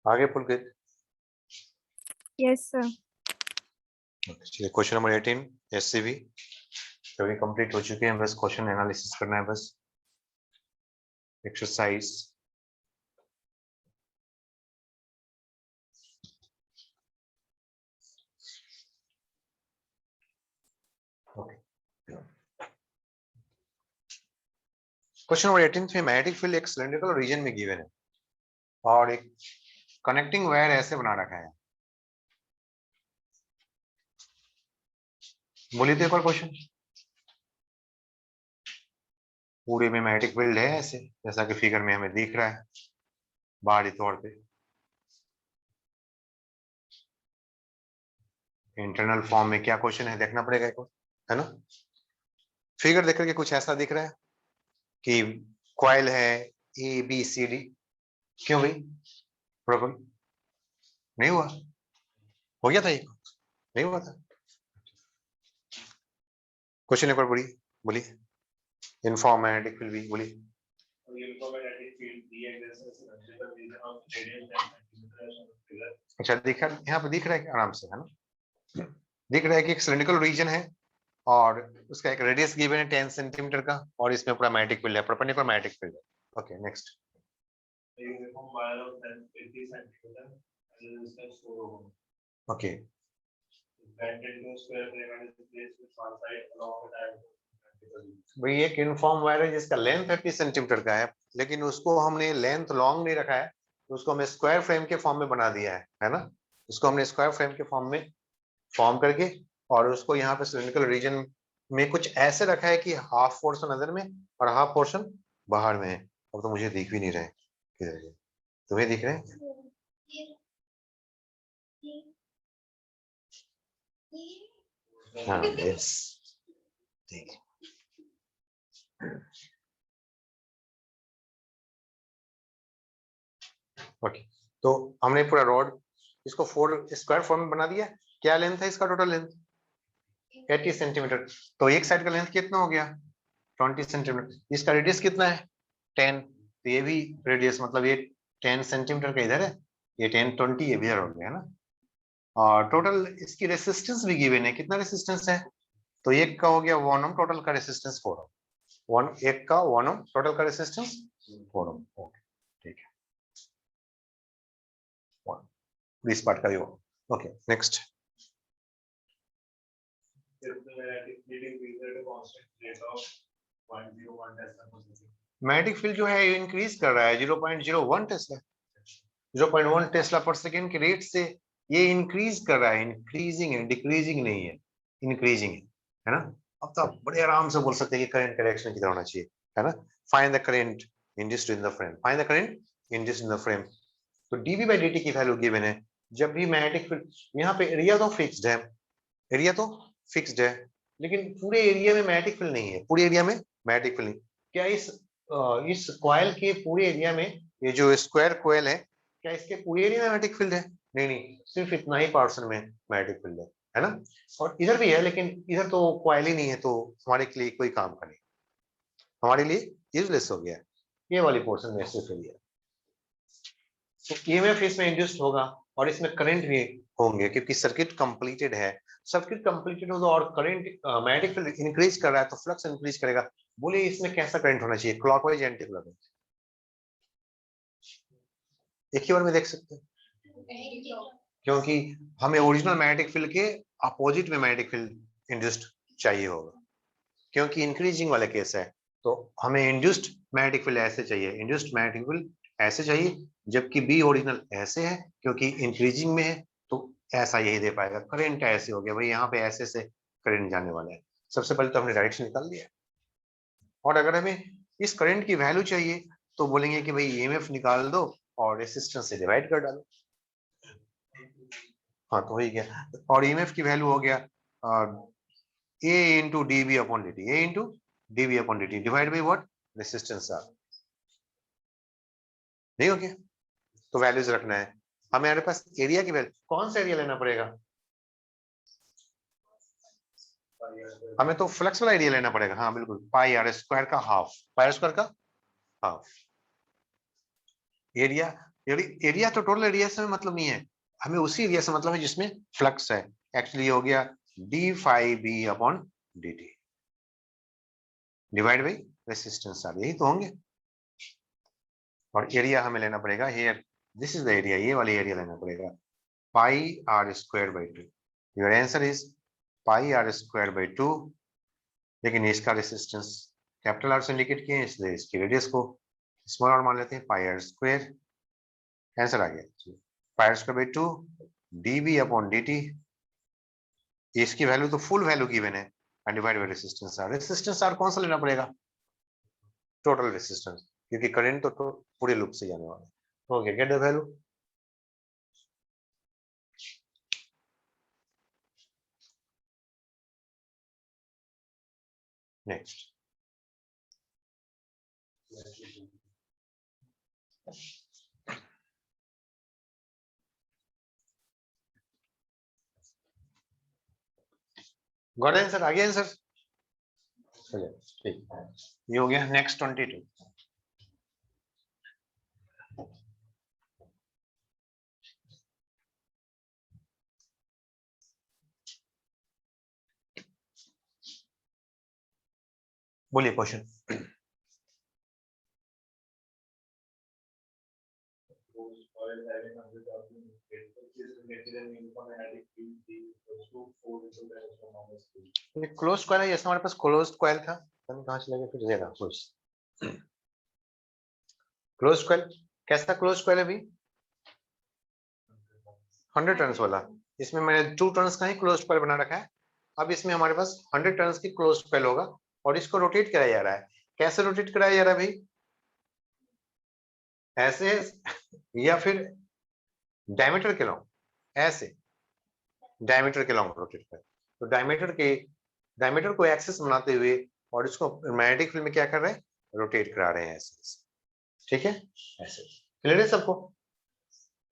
आगे पुलकित। Yes, sir. चलिए question number 18 SCB theory complete हो चुके हैं, बस क्वेश्चन एनालिसिस करना है बस। एक्सरसाइज क्वेश्चन नंबर 18 में मैग्नेटिक फील्ड एक सिलिंड्रिकल रीजन में गिवन है और एक कनेक्टिंग वायर ऐसे बना रखा है। बोलिए तो एक और क्वेश्चन। पूरे में मैग्नेटिक फील्ड है ऐसे, जैसा कि फिगर में हमें दिख रहा है बाहरी तौर पे। इंटरनल फॉर्म में क्या क्वेश्चन है देखना पड़ेगा एक बार, है ना। फिगर देख करके कुछ ऐसा दिख रहा है कि कॉइल है ए बी सी डी। क्यों भाई प्रॉब्लम नहीं हुआ? हो गया था ये, नहीं हुआ था। क्वेश्चन एक बार बोलिए, बोलिए। इनफॉर्म मैग्नेटिक फील्ड भी बोलिए। अच्छा दिख रहा है, यहाँ पे दिख रहा है कि आराम से, है ना। दिख रहा है कि एक सिलिंड्रिकल रीजन है और उसका एक रेडियस गिवन है 10 सेंटीमीटर का और इसमें पूरा मैग्नेटिक फील्ड है, परपेंडिकुलर मैग्नेटिक फील्ड है। Okay next. ओके भाई एक यूनिफॉर्म वायर है जिसका लेंथ 30 सेंटीमीटर का है, लेकिन उसको हमने लेंथ लॉन्ग नहीं रखा है, तो उसको हमने स्क्वायर फ्रेम के फॉर्म में बना दिया है ना। उसको हमने स्क्वायर फ्रेम के फॉर्म में फॉर्म करके और उसको यहाँ पे सिलिंड्रिकल रीजन में कुछ ऐसे रखा है कि हाफ पोर्शन अंदर में और हाफ पोर्शन बाहर में है। अब तो मुझे दिख भी नहीं रहे किधर है, तुम्हें दिख रहे हैं? हाँ यस ठीक। ओके तो हमने पूरा रॉड इसको 4 स्क्वायर फॉर्म में बना दिया। क्या लेंथ है इसका? Total length 80 centimetre. तो एक साइड का लेंथ कितना हो गया? 20 सेंटीमीटर। इसका रेडियस कितना है? 10। तो ये भी रेडियस मतलब ये 10 सेंटीमीटर का इधर है, ये 10 20 ये भी इधर हो गया, है ना। और टोटल इसकी रेसिस्टेंस भी गिवन है, कितना रेसिस्टेंस है? तो एक का हो गया 1 ओम, टोटल का रेसिस्टेंस 4 ओम। एक का 1 ओम, टोटल का रेसिस्टेंस 4 ओम। ओके ठीक है, इस पार्ट का भी हो। Okay next. मैग्नेटिक फील्ड जो है इंक्रीज कर रहा है 0.01 टेस्ला, 0.1 टेस्ला पर सेकेंड के रेट से ये इंक्रीज कर रहा है। इंक्रीजिंग है, डिक्रीजिंग नहीं है, इंक्रीजिंग है ना। अब तो आप बड़े आराम से बोल सकते हैं कि करंट करेक्शन कितना होना चाहिए, है ना। Find the current induced in the frame, find the current induced in the frame. तो dv by dt की वैल्यू गिवन है। जब भी मैग्नेटिक फील्ड, यहाँ पे एरिया तो फिक्स्ड है, एरिया तो फिक्स्ड है, लेकिन पूरे एरिया में मैग्नेटिक फील्ड नहीं है, पूरे एरिया में मैग्नेटिक फील्ड नहीं। क्या इस कॉइल के पूरे एरिया में, ये जो स्क्वायर कॉइल है, क्या इसके पूरे एरिया में मैग्नेटिक फील्ड है? नहीं नहीं, सिर्फ इतना ही पोर्शन में मैग्नेटिक फील्ड है ना। और इधर भी है, लेकिन इधर तो कॉइल ही नहीं है, तो हमारे लिए कोई काम का नहीं, हमारे लिए यूजलेस हो गया। ये वाली पोर्शन में सिर्फ एरिया, तो ईएमएफ इसमें इंड्यूस्ड होगा और इसमें करंट भी होंगे क्योंकि सर्किट कंप्लीटेड है। सर्किट कंप्लीटेड हो तो और करंट मैग्नेटिक फील्ड इंक्रीज कर रहा है तो फ्लक्स इंक्रीज करेगा। बोलिए इसमें कैसा करंट होना चाहिए, क्लॉकवाइज एंटी क्लॉकवाइज? एक ही बार में देख सकते हैं, क्योंकि हमें ओरिजिनल मैग्नेटिक फील्ड के अपोजिट में मैग्नेटिक फील्ड इंड्यूस्ड चाहिए होगा, क्योंकि इंक्रीजिंग वाला केस है। तो हमें इंड्यूस्ड मैग्नेटिक फील्ड ऐसे चाहिए, इंड्यूस्ड मैग्नेटिक फील्ड ऐसे चाहिए, जबकि बी ओरिजिनल ऐसे है क्योंकि इंक्रीजिंग में है, तो ऐसा यही दे पाएगा। करंट ऐसे हो गया भाई, यहाँ पे ऐसे से करंट जाने वाला है। सबसे पहले तो हमने डायरेक्शन निकाल दिया, और अगर हमें इस करंट की वैल्यू चाहिए तो बोलेंगे कि भाई ईएमएफ निकाल दो और रेजिस्टेंस से डिवाइड कर डालो। हाँ तो वही गया, और ईएमएफ की वैल्यू हो गया A into dV upon dt, A into dV upon dt divided by what? Resistance R। नहीं हो गया? तो वैल्यूज रखना है हमारे पास। एरिया की वैल्यू कौन सा एरिया लेना पड़ेगा? हमें तो फ्लक्स वाला एरिया लेना पड़ेगा। हाँ बिल्कुल, पाई आर स्क्वायर का हाफ, पाई आर स्क्वायर का हाफ एरिया। एरिया तो टोटल एरिया से मतलब नहीं है, हमें उसी एरिया से मतलब है जिसमें फ्लक्स है। एक्चुअली हो गया D phi B upon D T divide by resistance R, यही तो होंगे। और एरिया हमें लेना पड़ेगा here, this is the area, ये वाली एरिया लेना पड़ेगा, pi R square by 2। Your answer is pi R square by 2। लेकिन इसका रेसिस्टेंस कैपिटल आर से इंडिकेट किए हैं, इसलिए इसकी रेडियस को स्मॉल आर मान लेते हैं, पाई आर स्क्वायर। आंसर आ गया pi R square by 2 D B upon D T. इसकी वैल्यू तो फुल वैल्यू गिवन है, and divide by resistance R. Resistance R कौन सा लेना पड़ेगा? टोटल रेसिस्टेंस, क्योंकि करंट तो पूरे लूप से जाने वाला है। Okay, get the value. Next, got answer? आ गया आंसर? चलिए ठीक, ये हो गया। नेक्स्ट 22। बोलिए क्वेश्चन। क्लोज कॉइल है, जैसे हमारे पास क्लोज्ड कॉइल था, कहां चला गया फिर? जरा क्लोज कॉइल कैसा क्लोज कॉइल है अभी? 100 टर्न्स वाला। इसमें मैंने 2 टर्न्स का ही क्लोज कॉइल बना रखा है। अब इसमें हमारे पास 100 टर्न्स की क्लोज कॉइल होगा, और इसको रोटेट कराया जा रहा है। कैसे रोटेट कराया जा रहा है भाई? ऐसे या फिर डायमीटर के लॉन्ग? ऐसे डायमीटर के लॉन्ग रोटेट कर, तो डायमीटर को एक्सिस बनाते हुए, और इसको मैग्नेटिक फील्ड में क्या कर रहे हैं? रोटेट करा रहे हैं ऐसे। ठीक है, ऐसे क्लियर है सबको?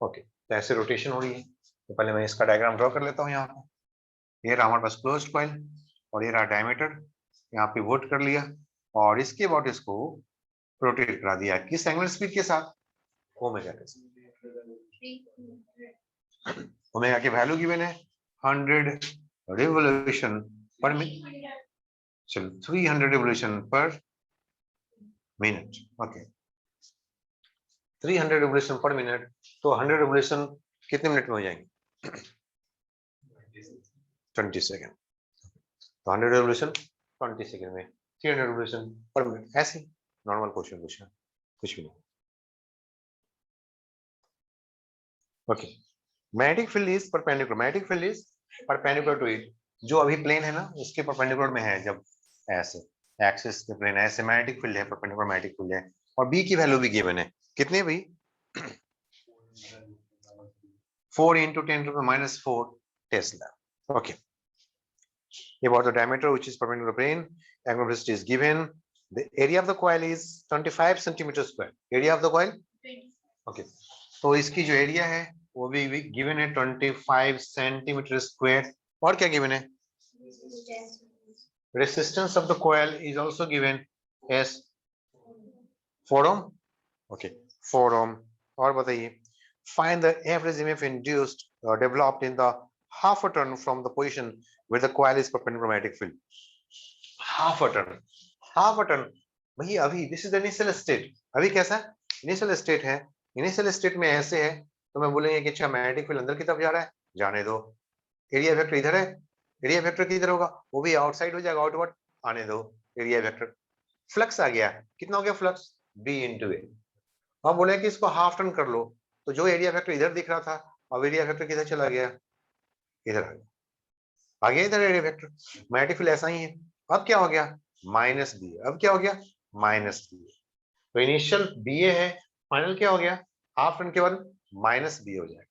ओके, तो ऐसे रोटेशन हो रही है। तो पहले मैं इसका डायग्राम ड्रॉ कर लेता हूँ। यहाँ पे ये रहा हमारे पास क्लोज्ड कॉइल, और ये रहा डायमीटर, यहाँ पे वोट कर लिया, और इसके बाद इसको रोटेट करा दिया। किस एंगुलर स्पीड के साथ? ओमेगा के साथ। ओमेगा की वैल्यू गिवन है 100 रिवोल्यूशन पर मिनट। चलो 300 revolution per minute. Okay, 300 revolution per minute, तो 100 रिवोल्यूशन कितने मिनट में हो जाएंगे? 20 सेकेंड। तो 100 रिवोल्यूशन 20 सेकेंड में, 300 रिवोल्यूशन पर मिनट। ऐसे नॉर्मल क्वेश्चन पूछना, कुछ भी नहीं। Okay, magnetic field is perpendicular, magnetic field is perpendicular to it. जो अभी प्लेन है ना, उसके परपेंडिकुलर में है। जब ऐसे एक्सिस पे प्लेन ऐसे, मैग्नेटिक फील्ड है, परपेंडिकुलर मैग्नेटिक फील्ड है। और बी की वैल्यू भी गिवन है, कितने भाई? 4 into 10⁻⁴ Tesla. Okay. About the diameter which is perpendicular to plane, angular velocity is given. The area of the coil is 25 centimeters square. Area of the coil? Okay. तो इसकी जो area है वो भी गिवन है 25 सेंटीमीटर स्क्वायर। और क्या given है? Resistance of the coil is also given as 4 ohm. Okay, 4 ohm. और बताइए, find the average EMF induced or developed in the half a turn from the position where the coil is perpendicular magnetic field. Half a turn, half a turn भाई। अभी this is the initial state। अभी कैसा initial state है? initial state में ऐसे है, तो मैं बोलेंगे कि अच्छा मैग्नेटिक फील्ड अंदर की तरफ जा रहा है, जाने दो। एरिया वेक्टर इधर है, एरिया वेक्टर किधर होगा? वो भी आउटसाइड हो जाएगा, आउटवर्ड, आने दो एरिया वेक्टर। फ्लक्स आ गया, कितना हो गया फ्लक्स? B into A। हम बोले कि इसको हाफ टर्न कर लो, तो जो एरिया वेक्टर इधर दिख रहा था, अब एरिया वेक्टर किधर चला गया? इधर आ गया इधर एरिया वेक्टर। मैग्नेटिक फील्ड ऐसा ही है। अब क्या हो गया? Minus B. अब क्या हो गया? Minus B. तो इनिशियल बी ए है, फाइनल क्या हो गया? हाफ टर्न के बाद माइनस बी हो जाएगा।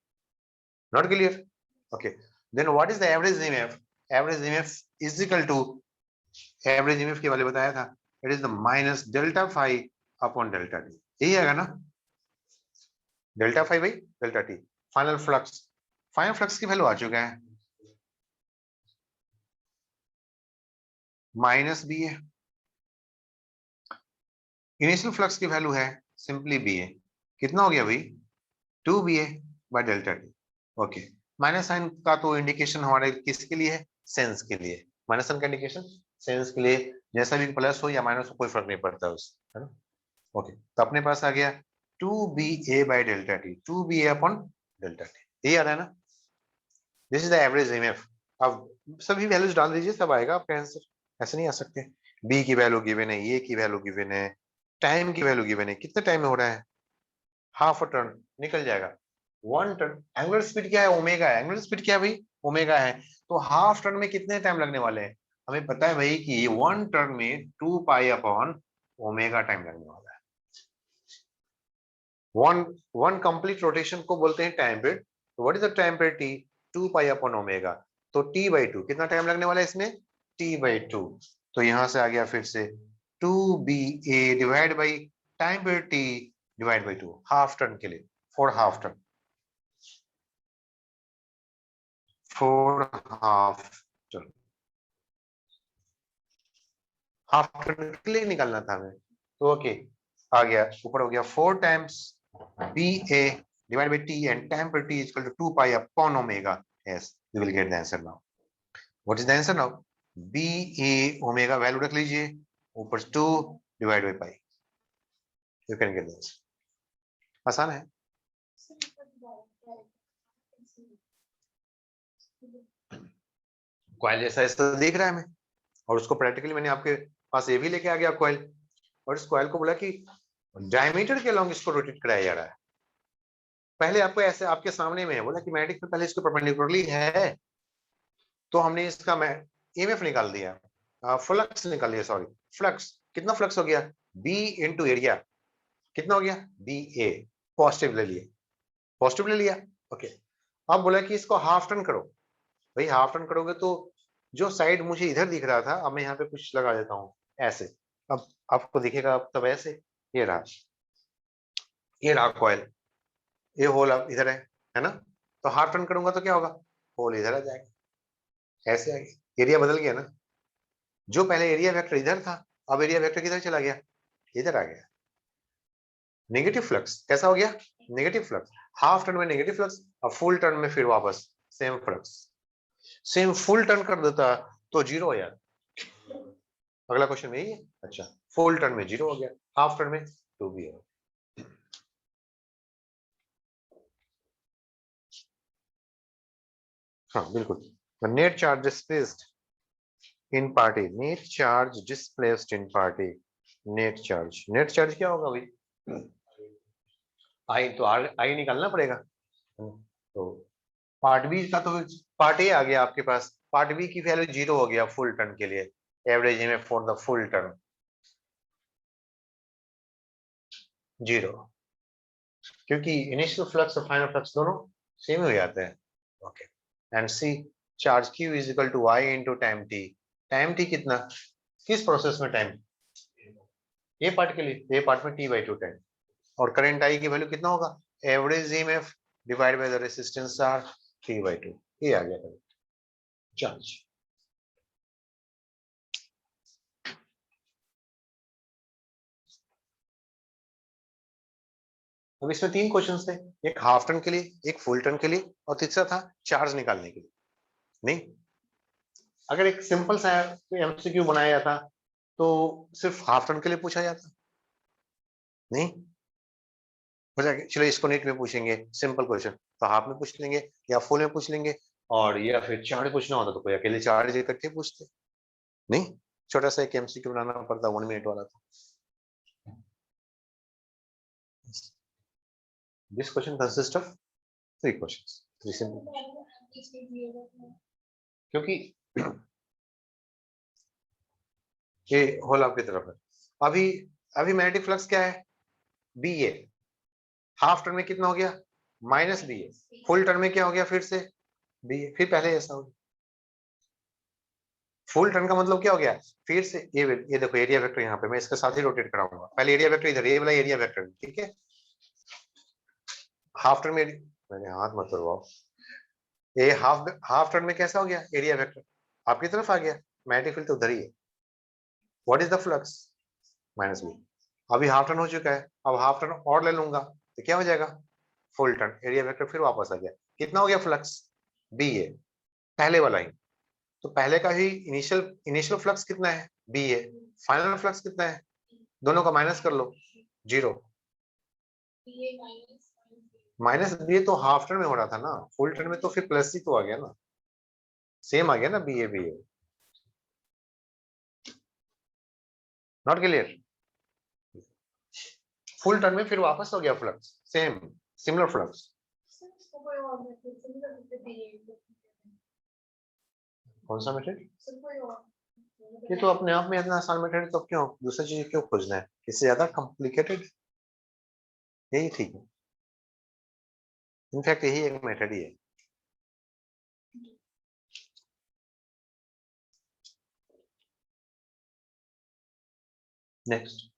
Not clear? Okay, then what is the average EMF? Average EMF is equal to, average EMF के वाले बताया था, it is the minus delta phi upon delta T. यही आएगा ना? Delta phi by delta T. Final flux की value आ चुका है, माइनस बी है। इनिशियल फ्लक्स की वैल्यू है सिंपली बी है। कितना हो गया भाई? 2BA by delta T. Okay, minus sign का तो इंडिकेशन हमारे किसके लिए है? सेंस के लिए। माइनस साइन का इंडिकेशन सेंस के लिए, जैसा भी प्लस हो या माइनस हो कोई फर्क नहीं पड़ता उससे, है ना। ओके, तो अपने पास आ गया 2BA by delta T, 2BA upon delta T, ये आ रहा है ना। This is the average EMF. अब सभी वैल्यूज डाल दीजिए, सब आएगा आपका आंसर, ऐसे नहीं आ सकते। बी की वैल्यू गिवन है, ए की वैल्यू गिवन है, टाइम की वैल्यू गिवन है, कितने टाइम में हो रहा है? हाफ अ टर्न निकल जाएगा। 1 टर्न, एंगुलर स्पीड क्या है? ओमेगा है। एंगुलर स्पीड क्या है भाई? ओमेगा है। तो हाफ टर्न में कितने टाइम लगने वाले हैं? हमें पता है भाई कि 1 टर्न में 2 पाई अपॉन ओमेगा टाइम लगने वाला है। वन वन कंप्लीट रोटेशन को बोलते हैं टाइम पीरियड। तो what is the time period T? 2 pi upon omega. तो t/2 कितना टाइम लगने वाला है इसमें? t/2। तो यहां से आ गया फिर से 2BA divide by time period t divide by 2, half turn के लिए, for half turn, for half turn, half turn के लिए निकालना था हमें। तो ओके, आ गया, ऊपर हो गया 4 times BA divided by t, and time per t is equal to 2 pi upon omega. Yes, you will get the answer now. What is the answer now? BA omega value रख लीजिए, ऊपर 2 divided by pi. You can get the answer. आसान है। Coil जैसा ऐसा दिख रहा है हमें, और उसको प्रैक्टिकली मैंने आपके पास ये भी लेके आ गया कॉइल, और इस कॉइल को बोला कि डायमीटर के अलॉन्ग इसको रोटेट कराया जा रहा है। पहले आपको ऐसे आपके सामने में है, बोला कि मैग्नेटिक फील्ड पहले इसको परपेंडिकुलरली है, तो हमने इसका ईएमएफ निकाल दिया, फ्लक्स निकाल दिया, सॉरी फ्लक्स। कितना फ्लक्स हो गया? बी इंटू एरिया, कितना हो गया? बी ए, पॉजिटिव ले लिया, पॉजिटिव ले लिया। ओके, अब बोला कि इसको हाफ टर्न करो। भाई हाफ टर्न करोगे तो जो साइड मुझे इधर दिख रहा था, अब मैं यहाँ पे कुछ लगा देता हूँ ऐसे, अब आपको दिखेगा तब ऐसे, ये रहा, ये रहा कॉइल, ये होल अब इधर है ना। तो हाफ टर्न करूंगा तो क्या होगा? होल इधर आ जाएगा, ऐसे आ गया, एरिया बदल गया ना। जो पहले एरिया वेक्टर इधर था, अब एरिया वेक्टर किधर चला गया? इधर आ गया। नेगेटिव फ्लक्स कैसा हो गया? Negative flux. हाफ टर्न में नेगेटिव फ्लक्स, अब फुल टर्न में फिर वापस same flux. Same full turn कर देता तो जीरो हो यार। अगला क्वेश्चन में यही है। अच्छा, फुल टर्न में जीरो हो गया, हाफ टर्न में 2 भी हो। हाँ बिल्कुल। Net charge displaced in party, net charge displaced in party, net charge, net charge क्या होगा भाई? आई तो आई निकालना पड़ेगा। तो पार्ट बी का तो पार्ट ए आ गया आपके पास, पार्ट बी की वैल्यू जीरो हो गया फुल टर्न के लिए, एवरेज में for the full turn zero, क्योंकि इनिशियल फ्लक्स और फाइनल फ्लक्स दोनों सेम हो जाते हैं। Okay, and C charge Q is equal to I into time T. Time T कितना? किस प्रोसेस में टाइम? ये पार्ट के लिए, ये पार्ट में t/2 टाइम। और करंट आई की वैल्यू कितना होगा? Average EMF divide by the resistance R, t/2, ये आ गया करंट चार्ज। अब इसमें 3 क्वेश्चंस थे, एक हाफ टर्न के लिए, एक फुल टर्न के लिए, और तीसरा था चार्ज निकालने के लिए। नहीं, अगर एक सिंपल सा एमसीक्यू बनाया जाता तो सिर्फ हाफ टर्न के लिए पूछा जाता। नहीं हो जाएगा, चलो इसको नीट में पूछेंगे सिंपल क्वेश्चन, तो हाफ में पूछ लेंगे या फुल में पूछ लेंगे, और या फिर चार्ज पूछना होता तो कोई अकेले चार्ज इकट्ठे पूछते। नहीं, छोटा सा एक एमसीक्यू बनाना पड़ता, 1 मिनट वाला था। This question consist of 3 questions, 3 simple, क्योंकि ये होल आपकी तरफ है। अभी अभी मैग्नेटिक फ्लक्स क्या है? बी ए, हाफ टर्न में कितना हो गया? माइनस बी ए, फुल टर्न में क्या हो गया? फिर से बी ए, फिर पहले ऐसा हो गया। फुल टर्न का मतलब क्या हो गया? फिर से ये देखो एरिया वेक्टर यहाँ पे मैं इसके साथ ही रोटेट कराऊंगा, पहले एरिया वेक्टर इधर, ये वाला एरिया वेक्टर, ठीक है। हाफ टर्न में, मैंने हाथ मत करवाओ, ये हाफ टर्न में कैसा हो गया? एरिया वेक्टर आपकी तरफ आ गया, मैग्नेटिक फील्ड तो उधर ही है। What is the flux? Minus B. अभी हाफ टर्न हो चुका है, अब हाफ टर्न और ले लूंगा तो क्या हो जाएगा? फुल टर्न, एरिया वेक्टर फिर वापस आ गया। कितना हो गया फ्लक्स? बी है, पहले वाला ही। तो पहले का ही इनिशियल फ्लक्स कितना है? बी है। फाइनल फ्लक्स कितना है? दोनों का माइनस कर लो, 0। माइनस बी तो हाफ टर्न में हो रहा था ना, फुल टर्न में तो फिर प्लस ही तो आ गया ना, सेम आ गया ना, B A. Not clear? Full turn में फिर वापस हो गया फ्लक्स, सेम सिमिलर फ्लक्स। कौन सा मेथड? ये तो अपने आप में इतना आसान मेथड, तो क्यों दूसरी चीज क्यों खोजना है, इससे ज्यादा कॉम्प्लिकेटेड? यही ठीक है, इनफैक्ट यही एक मेथड ही है। नेक्स्ट,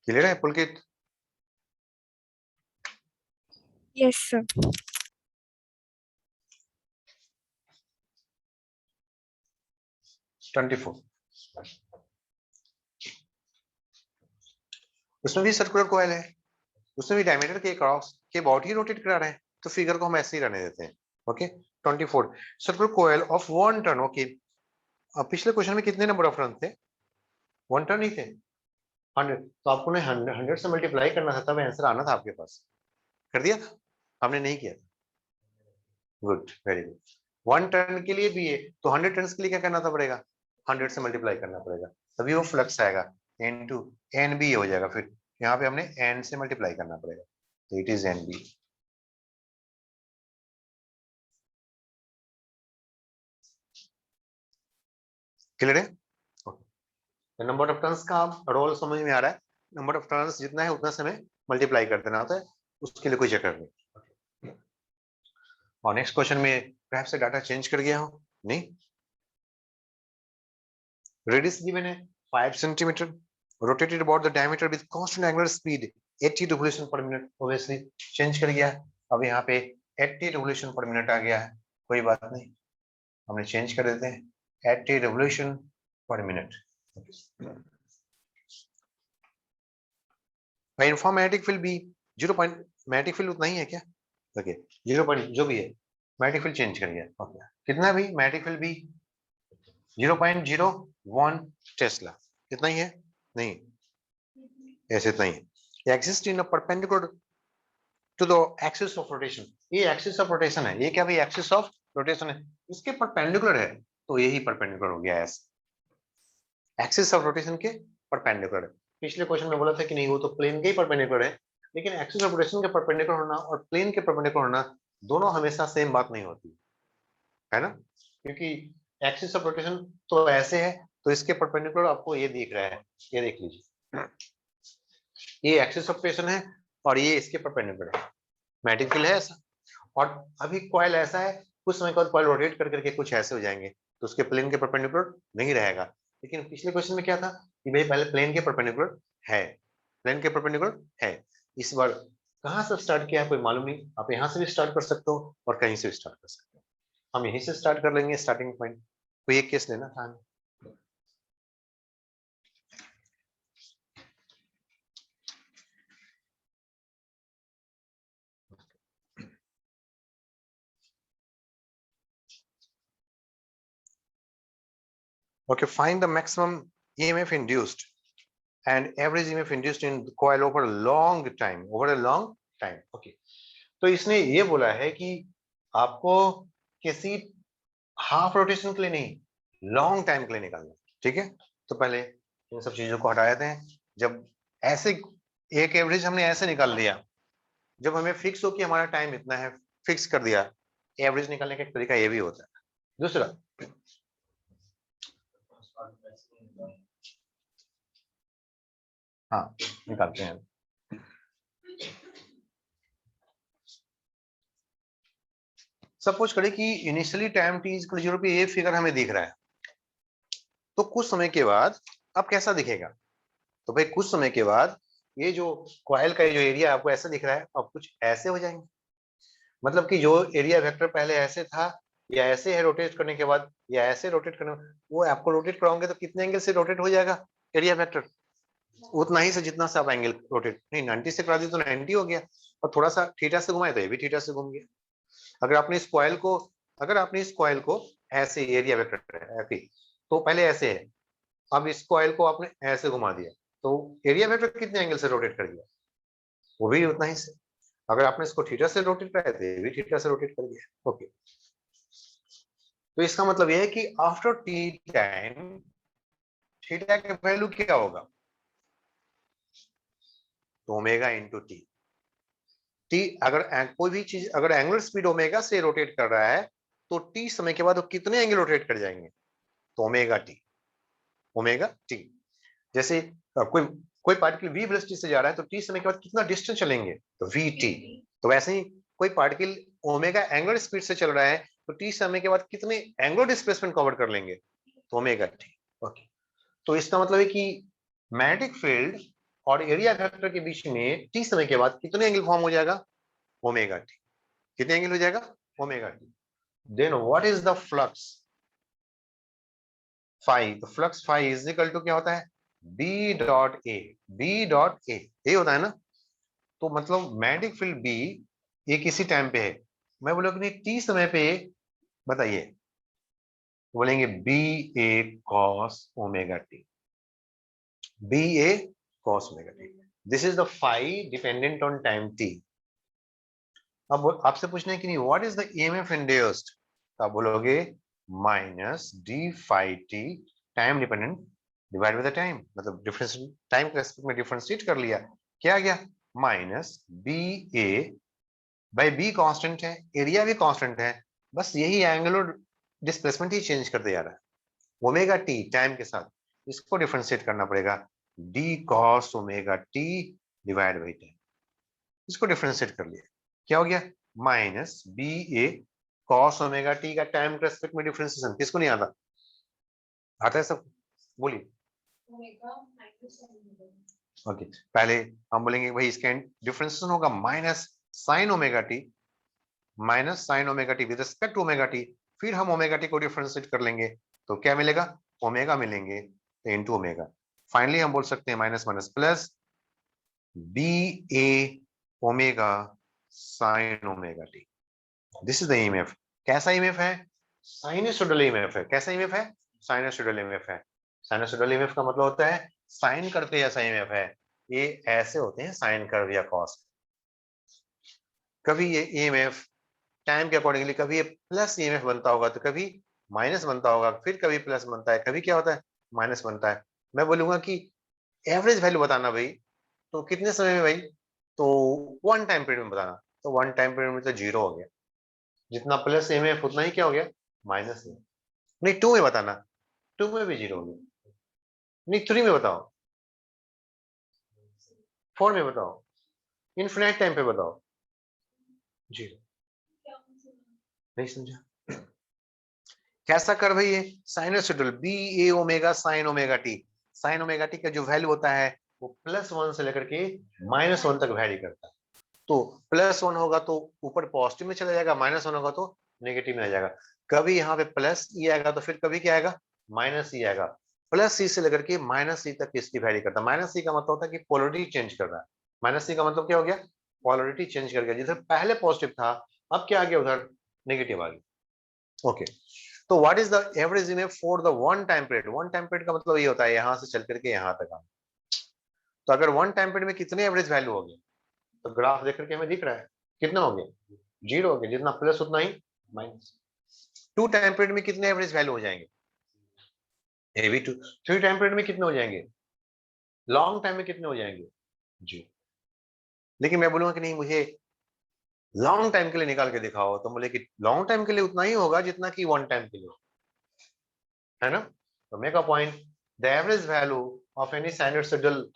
क्लियर है पुलकित? Yes, sir. 24, उसमें भी सर्कुलर कॉइल है, उसमें भी डायमीटर के क्रॉस के अबाउट ही रोटेट करा रहे हैं, तो फिगर को हम ऐसे ही रहने देते हैं। Okay, 24 circular coil of 1 turn. Okay, अब पिछले क्वेश्चन में कितने नंबर ऑफ टर्न थे? 1 टर्न ही थे। 100, तो आपको ने 100 से मल्टीप्लाई करना था, तब आंसर आना था आपके पास। कर दिया था? हमने नहीं किया। Good, very good. 1 टर्न के लिए भी है, तो 100 टर्न के लिए क्या करना था पड़ेगा? 100 से मल्टीप्लाई करना पड़ेगा, तभी वो फ्लक्स आएगा। एन टू एन बी हो जाएगा, फिर यहाँ पे हमने एन से मल्टीप्लाई करना पड़ेगा, तो it is N B. Clear है? नंबर ऑफ टर्न्स का रोल समझ में आ रहा है? नंबर ऑफ टर्न्स जितना है उतना समय मल्टीप्लाई कर देना होता है, उसके लिए कोई चक्कर नहीं। और नेक्स्ट क्वेश्चन में perhaps से डाटा चेंज कर गया हो, नहीं? रेडियस गिवन है 5 centimetre, rotated about the diameter with constant angular speed 80 revolution per minute. Obviously change कर गया, अब यहाँ पे 80 रिवोल्यूशन पर मिनट आ गया है, कोई बात नहीं, हमने चेंज कर देते हैं 80 revolution per minute. Uniform magnetic field भी 0 मैग्नेटिक फील्ड उतना ही है क्या? ओके, 0 जो भी है, मैग्नेटिक फील्ड चेंज कर गया। ओके, कितना भी मैग्नेटिक फील्ड भी 0.01 टेस्ला, कितना ही है? नहीं, ऐसे इतना ही है। Exist in a perpendicular to the axis of rotation, ये एक्सिस ऑफ रोटेशन है, ये क्या भाई? एक्सिस ऑफ रोटेशन है, इसके परपेंडिकुलर है, तो यही परपेंडिकुलर हो गया ऐसे, एक्सिस ऑफ रोटेशन के परपेंडिकुलर है। पिछले क्वेश्चन में बोला था कि नहीं, वो तो प्लेन के ही परपेंडिकुलर है, लेकिन एक्सिस ऑफ रोटेशन के परपेंडिकुलर होना और प्लेन के परपेंडिकुलर होना दोनों हमेशा सेम बात नहीं होती है ना, क्योंकि एक्सिस ऑफ रोटेशन तो ऐसे है, तो इसके परपेंडिकुलर आपको ये दिख रहा है, ये देख लीजिए, ये एक्सिस ऑफ रोटेशन है और ये इसके परपेंडिकुलर है, मैग्नेटिक फील्ड है ऐसा। और अभी कॉइल ऐसा है, कुछ समय के बाद कॉइल रोटेट कर करके कुछ ऐसे हो जाएंगे, तो उसके प्लेन के परपेंडिकुलर नहीं रहेगा। लेकिन पिछले क्वेश्चन में क्या था कि भाई पहले प्लेन के परपेंडिकुलर है, प्लेन के परपेंडिकुलर है। इस बार कहाँ से स्टार्ट किया है कोई मालूम नहीं, आप यहाँ से भी स्टार्ट कर सकते हो और कहीं से भी स्टार्ट कर सकते हो, हम यहीं से स्टार्ट कर लेंगे, स्टार्टिंग पॉइंट। कोई एक केस लेना था। Okay, find the maximum EMF induced and average EMF induced in the coil over a long time, over a long time. Okay, तो इसने ये बोला है कि आपको किसी हाफ रोटेशन के लिए नहीं, लॉन्ग टाइम के लिए निकालना, ठीक है? तो पहले इन सब चीजों को हटा देते हैं। जब ऐसे एक एवरेज हमने ऐसे निकाल लिया, जब हमें फिक्स हो कि हमारा टाइम इतना है, फिक्स कर दिया, एवरेज निकालने का एक तरीका ये भी होता है। दूसरा, हाँ निकालते हैं, सपोज करें कि इनिशियली टाइम t इक्वल 0 पे ये फिगर हमें दिख रहा है, तो कुछ समय के बाद अब कैसा दिखेगा? तो भाई कुछ समय के बाद ये जो कॉइल का जो एरिया आपको ऐसा दिख रहा है, अब कुछ ऐसे हो जाएंगे, मतलब कि जो एरिया वेक्टर पहले ऐसे था या ऐसे है रोटेट करने के बाद, या ऐसे रोटेट करने, वो आपको रोटेट कराओगे तो कितने एंगल से रोटेट हो जाएगा? एरिया वेक्टर उतना ही से जितना से आप एंगल रोटेट, नहीं 90 से करा दी तो 90 हो गया, और थोड़ा सा थीटा से घुमाए तो ये भी थीटा से घूम गया। अगर आपने इस कॉइल को, अगर आपने इस कॉइल को ऐसे एरिया वेक्टर है ऐसे, तो पहले ऐसे है, अब इस कॉइल को आपने ऐसे घुमा दिया तो एरिया वेक्टर कितने एंगल से रोटेट कर दिया, वो भी उतना ही से। अगर आपने इसको थीटा से रोटेट कराया तो ये भी थीटा से रोटेट कर दिया। ओके, तो इसका मतलब यह है कि आफ्टर टी टाइम थीटा का वैल्यू क्या होगा, तो ओमेगा इंटू टी। टी अगर कोई भी चीज अगर एंगुलर स्पीड ओमेगा से रोटेट कर रहा है तो टी समय के बाद वो कितने एंगल रोटेट कर जाएंगे, तो ओमेगा टी, ओमेगा टी। जैसे कोई कोई पार्टिकल वी वेलोसिटी से जा रहा है तो टी समय के बाद कितना डिस्टेंस चलेंगे, तो वी टी। तो वैसे ही कोई पार्टिकल ओमेगा एंगुलर स्पीड से चल रहा है तो टी समय के बाद कितने एंगुलर डिस्प्लेसमेंट कवर कर लेंगे, तो ओमेगा टी। ओके, तो इसका मतलब है कि मैग्नेटिक फील्ड और एरिया वेक्टर के बीच में टी समय के बाद कितने एंगल फॉर्म हो जाएगा, ओमेगा टी। कितने एंगल हो जाएगा, omega t. Then what is the flux phi, तो flux phi is equal to क्या होता है, B dot A, B dot A होता है ना। तो मतलब मैग्नेटिक फील्ड बी ये किसी टाइम पे है, मैं बोलूँ कि टी समय पे, बताइए, बोलेंगे B A cos omega T, B A cos omega T. This is the phi dependent on time T. अब आपसे पूछना है कि नहीं what is the EMF induced, तो आप बोलोगे minus D phi T time dependent divide by the time, मतलब डिफरेंस टाइम के रेस्पेक्ट में डिफरेंशिएट कर लिया, क्या आ गया, minus B A by B constant है, एरिया भी कांस्टेंट है, बस यही एंगुलर डिस्प्लेसमेंट ही चेंज करते जा रहा है, ओमेगा टी टाइम के साथ इसको डिफरेंशिएट करना पड़ेगा, D cos omega T divide by time, इसको डिफरेंशिएट कर लिया, क्या हो गया, minus B A cos omega t का टाइम के रेस्पेक्ट में डिफरेंशिएशन, किसको नहीं आता, आता है सब, बोलिए। ओके, पहले हम बोलेंगे भाई इसका डिफरेंशिएशन होगा minus sine omega T, minus sine omega T with respect to omega T, फिर हम ओमेगा टी को डिफरेंशिएट कर लेंगे तो क्या मिलेगा, ओमेगा मिलेंगे इनटू ओमेगा। फाइनली हम बोल सकते हैं minus minus plus B A omega sine omega T, this is the EMF. कैसा ईएमएफ है, साइनसोइडल ईएमएफ है, कैसा ईएमएफ है, साइनसोइडल ईएमएफ है। साइनसोइडल ईएमएफ का मतलब होता है साइन कर्व के जैसा ईएमएफ है, ये ऐसे होते हैं साइन कर्व या कॉस। कभी ये ईएमएफ टाइम के अकॉर्डिंगली कभी ये प्लस ईएमएफ बनता होगा तो कभी माइनस बनता होगा, फिर कभी प्लस बनता है, कभी क्या होता है माइनस बनता है। मैं बोलूंगा कि एवरेज वैल्यू बताना भाई, तो कितने समय में भाई, तो वन टाइम पीरियड में बताना, तो वन टाइम पीरियड में तो जीरो हो गया, जितना प्लस ईएमएफ उतना ही क्या हो गया, माइनस में। नहीं टू में बताना, टू में भी जीरो हो गया, नहीं थ्री में बताओ, फोर में बताओ, इनफिनाइट टाइम पे बताओ, जीरो। नहीं समझा, कैसा कर भाई ये sinusoidal B A omega sine omega t, sine omega t का जो वैल्यू होता है वो प्लस वन से लेकर के माइनस वन तक वैरी करता है। तो प्लस वन होगा तो ऊपर पॉजिटिव में चला जाएगा, माइनस वन होगा तो नेगेटिव में आ जाएगा। कभी यहाँ पे प्लस ई आएगा तो फिर कभी क्या आएगा, माइनस ई आएगा। प्लस सी से लेकर के माइनस सी तक इसकी वैरी करता है। माइनस सी का मतलब होता है कि पोलरिटी चेंज कर रहा है, माइनस सी का मतलब क्या हो गया, पोलरिटी चेंज कर गया, जिधर पहले पॉजिटिव था अब क्या आ गया, उधर नेगेटिव आ गया। ओके, तो what is the average EMF for the one time period, one time period का मतलब ये होता है यहां से चल करके यहां तक आना। तो अगर वन टाइम पीरियड में कितने एवरेज वैल्यू हो गए, तो ग्राफ देख करके हमें दिख रहा है कितना हो गया, जीरो हो गया, जितना प्लस उतना ही माइनस। टू टाइम पीरियड में कितने एवरेज वैल्यू हो जाएंगे, ये भी टू। थ्री टाइम पीरियड में कितने हो जाएंगे, लॉन्ग टाइम में कितने हो जाएंगे, जी। लेकिन मैं बोलूंगा कि नहीं मुझे लॉन्ग टाइम के लिए निकाल के दिखाओ, तो बोले कि लॉन्ग टाइम के लिए उतना ही होगा जितना कि वन टाइम के लिए, है ना। तो make a point, the average value of any sinusoidal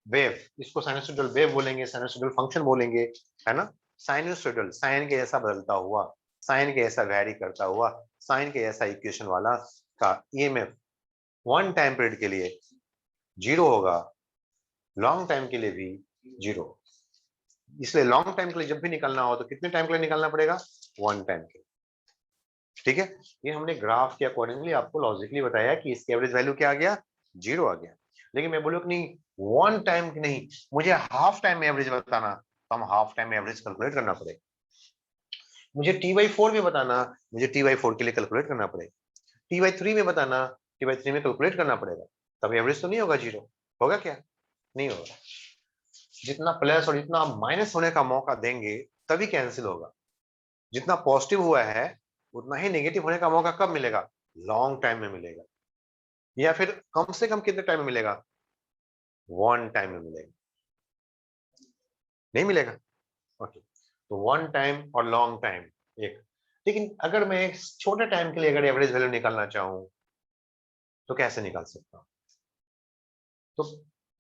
wave, इसको साइनसोइडल वेव बोलेंगे, साइनसोइडल फंक्शन बोलेंगे, है ना। साइनसोइडल साइन के जैसा बदलता हुआ, साइन के जैसा वैरी करता हुआ, साइन के जैसा इक्वेशन वाला का ईएमएफ वन टाइम पीरियड के लिए जीरो होगा, लॉन्ग टाइम के लिए भी जीरो। इसलिए लॉन्ग टाइम के लिए जब भी निकलना हो तो कितने टाइम के लिए निकालना पड़ेगा, वन टाइम के लिए। ठीक है, ये हमने ग्राफ के अकॉर्डिंगली आपको लॉजिकली बताया कि इसकी एवरेज वैल्यू क्या आ गया, जीरो आ गया। लेकिन मैं बोलूँ कि नहीं वन टाइम की नहीं, मुझे हाफ टाइम में एवरेज बताना, तो हम हाफ टाइम में एवरेज कैलकुलेट करना पड़ेगा। मुझे t/4 में बताना, मुझे t/4 के लिए कैलकुलेट करना पड़ेगा। t/3 में बताना, t/3 में कैलकुलेट करना पड़ेगा। तब एवरेज तो नहीं होगा जीरो, होगा क्या? नहीं होगा। जितना प्लस और जितना माइनस होने का मौका देंगे तभी कैंसिल होगा। जितना पॉजिटिव हुआ है उतना ही नेगेटिव होने का मौका कब मिलेगा? लॉन्ग टाइम में मिलेगा, या फिर कम से कम कितने टाइम में मिलेगा? वन टाइम में मिलेगा। नहीं मिलेगा? ओके, तो वन टाइम और लॉन्ग टाइम एक। लेकिन अगर मैं एक छोटे टाइम के लिए अगर एवरेज वैल्यू निकालना चाहूं तो कैसे निकाल सकता हूं? तो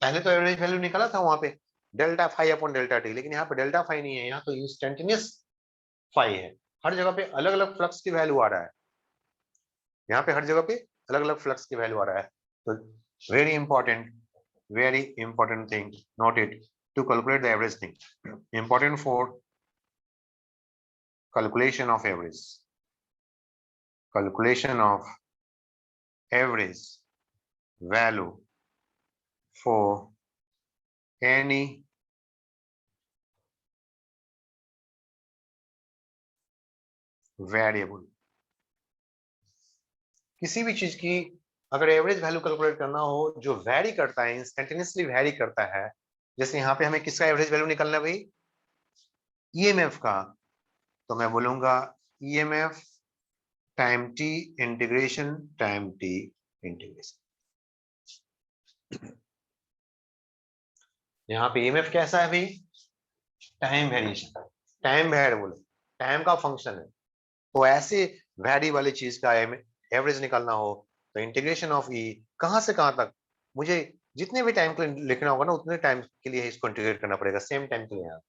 पहले तो एवरेज वैल्यू निकाला था वहां पे delta phi upon delta T, लेकिन यहाँ पे डेल्टा फाई नहीं है, यहाँ तो इंस्टेंटेनियस फाई है। हर जगह पे अलग अलग फ्लक्स की वैल्यू आ रहा है, यहाँ पे हर जगह पे अलग अलग फ्लक्स की वैल्यू आ रहा है। तो very important thing, note it, to calculate the average thing, important for calculation of average, calculation of average value for any variable। किसी भी चीज की अगर एवरेज वैल्यू कैलकुलेट करना हो जो वैरी करता है, इंस्टेंटेनियसली वैरी करता है, जैसे यहाँ पे हमें किसका एवरेज वैल्यू निकालना है भाई? ईएमएफ का। तो मैं बोलूंगा EMF time T integration, time T integration. यहाँ पे ईएमएफ कैसा है भाई? Time variation, time variable, time का फंक्शन है। तो ऐसे वैरी वाली चीज का एवरेज निकालना हो तो इंटीग्रेशन ऑफ ई कहां से कहां तक, मुझे जितने भी टाइम के लिए लिखना होगा ना उतने टाइम के लिए इसको इंटीग्रेट करना पड़ेगा। सेम टाइम के लिए यहाँ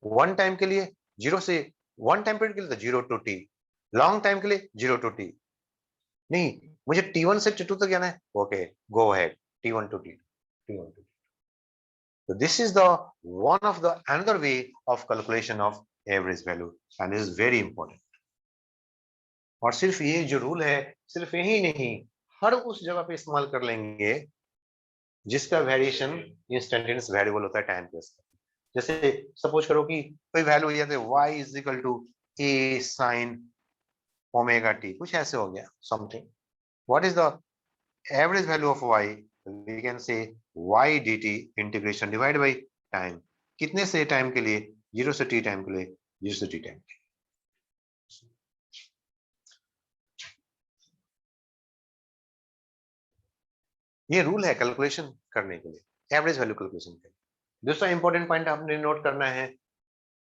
वन टाइम के लिए जीरो से, वन टाइम पीरियड के लिए तो zero to T, long time के लिए जीरो टू टी। नहीं, मुझे टी1 से टी2 तक जाना है, okay go ahead, T one to T, T one to. So this is the one of the another way of calculation of average value and this is very important। और सिर्फ ये जो रूल है सिर्फ यही नहीं, हर उस जगह पे इस्तेमाल कर लेंगे जिसका वेरिएशन इंस्टेंटेनियस वेरिएबल होता है टाइम के साथ। जैसे सपोज करो कि कोई वैल्यू जैसे y is equal to a sin omega t, कुछ ऐसे हो गया something. What is the average value of y? We can say y dt integration divide by time. कितने से टाइम के लिए? जीरो से t टाइम के लिए, जीरो से t टाइम। ये रूल है कैलकुलेशन करने के लिए, एवरेज वैल्यू कैलकुलेशन के लिए। दूसरा इंपॉर्टेंट पॉइंट आपने नोट करना है,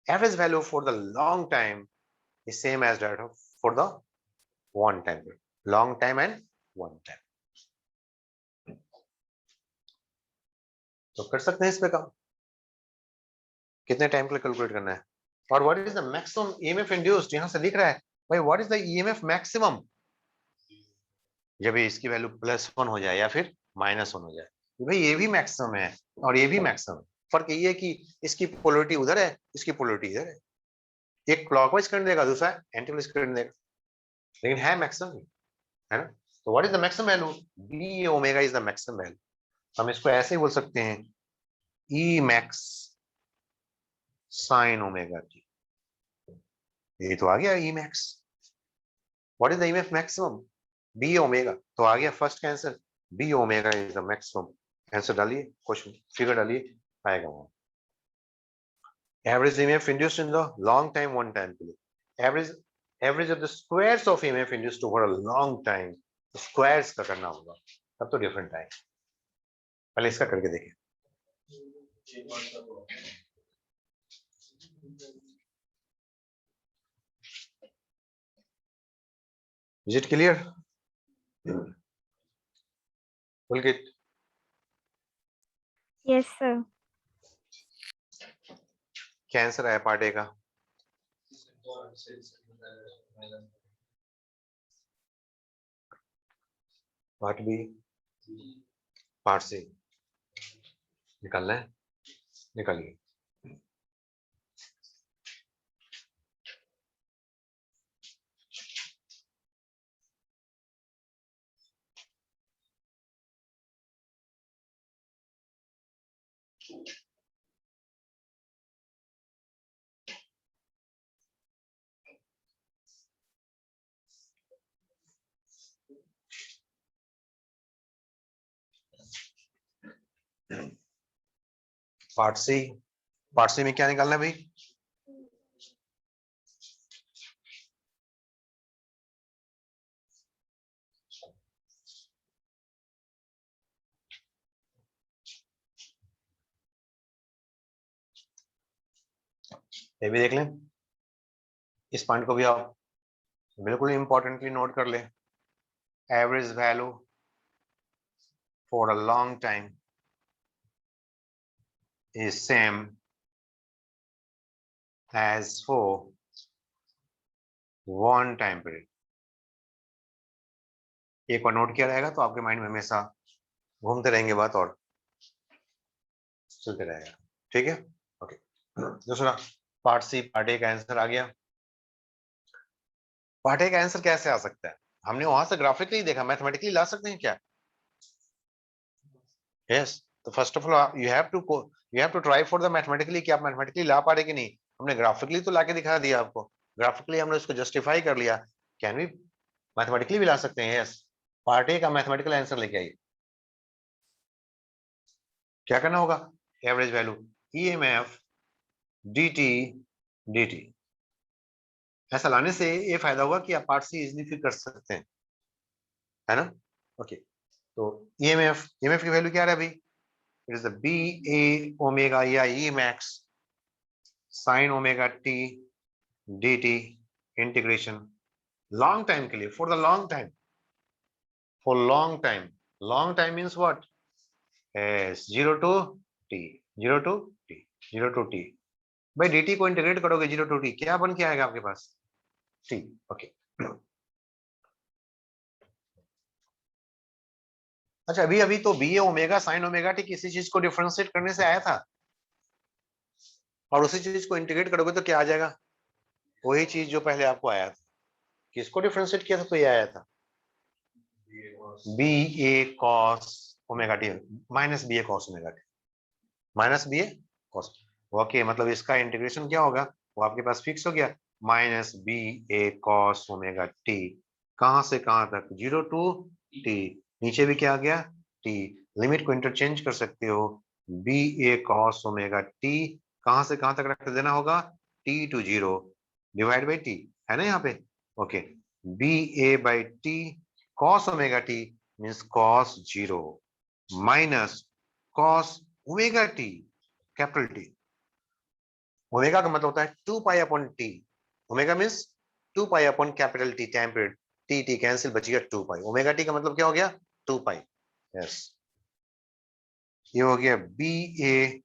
average value for the long time is same as that for the one time, long time and one time. तो कर सकते हैं इस पे काम, कितने टाइम के लिए कैलकुलेट करना है। और what is the maximum EMF induced, यहां से लिख रहा है भाई what is the EMF maximum जब इसकी वैल्यू +1 हो जाए या फिर -1 हो जाए। भाई ये भी मैक्सिमम है और ये भी मैक्सिमम है, फर्क ये है कि इसकी पोलरिटी उधर है, इसकी पोलरिटी इधर है, एक क्लॉकवाइज करंट देगा, दूसरा एंटी क्लॉकवाइज करंट देगा, लेकिन है मैक्सिमम, है ना। तो what is the maximum value? B omega is the maximum value. हम इसको ऐसे ही बोल सकते हैं E max sine omega t, ये तो आ गया E max. What is the EMF maximum? B omega, तो आ गया फर्स्ट का answer, B omega is the maximum. Answer डालिए, क्वेश्चन फिगर डालिए, आएगा वहां। Average EMF induced in the long time one time के लिए, average of the squares of EMF induced over a long time, squares का करना होगा तब तो डिफरेंट है। पहले इसका करके देखें। Is it clear? Pulkit, Yes, sir. क्या आंसर आया पार्ट ए का? पार्ट बी, पार्ट सी निकालना है, निकालिए। पार्ट सी में क्या निकालना है भाई? ये भी देख लें, इस पॉइंट को भी आप बिल्कुल इंपॉर्टेंटली नोट कर लें। Average value for a long time is same as for one time period। एक बार नोट किया रहेगा तो आपके माइंड में हमेशा घूमते रहेंगे बात और चलते रहेगा। ठीक है, ओके। दूसरा पार्ट सी, पार्ट ए का आंसर आ गया। पार्ट ए का आंसर कैसे आ सकता है? हमने वहां से ग्राफिकली देखा, मैथमेटिकली ला सकते हैं क्या? यस, तो first of all you have to try for the mathematically कि आप मैथमेटिकली ला पा रहे कि नहीं। हमने ग्राफिकली तो लाके दिखा दिया आपको, ग्राफिकली हमने उसको जस्टिफाई कर लिया। कैन वी मैथमेटिकली भी ला सकते हैं? यस। पार्ट ए का मैथमेटिकल आंसर लेके आइए। क्या करना होगा? Average value EMF dt dt, ऐसा लाने से ये फायदा होगा कि आप पार्ट सी इजिली फिल कर सकते हैं, है ना? ओके, तो ईएमएफ की वैल्यू क्या है भाई? It is the B A omega या E max sine omega t dt integration long time के लिए, for the long time, for long time means what? S 0 to t, 0 to t, 0 to t. भाई dt को integrate करोगे 0 to T, क्या बन के आएगा आपके पास? टी। ओके, अच्छा अभी अभी तो B A omega sine omega T किसी चीज को डिफरेंशिएट करने से आया था, और उसी चीज को इंटीग्रेट करोगे तो क्या आ जाएगा? वही चीज जो पहले आपको आया था। किसको डिफरेंशिएट किया था तो ये आया था, B A cos omega T minus B A cos omega T, minus B A cos. Okay, मतलब इसका इंटीग्रेशन क्या होगा? वो आपके पास फिक्स हो गया, minus B A cos omega T, कहां से कहां तक? 0 टू टी, नीचे भी क्या आ गया? टी। लिमिट को इंटरचेंज कर सकते हो, B A cos omega T कहां से कहां तक रख देना होगा? T to 0 divide by T, है ना यहाँ पे? Okay, B A by T cos omega T means cos 0 minus cos omega T capital T. Omega का मतलब होता है 2 pi upon T, omega means 2 pi upon capital T time period, T T cancel, बच गया 2 पाई। Omega t का मतलब क्या हो गया? 2 पाई। यस, ये हो गया बी ए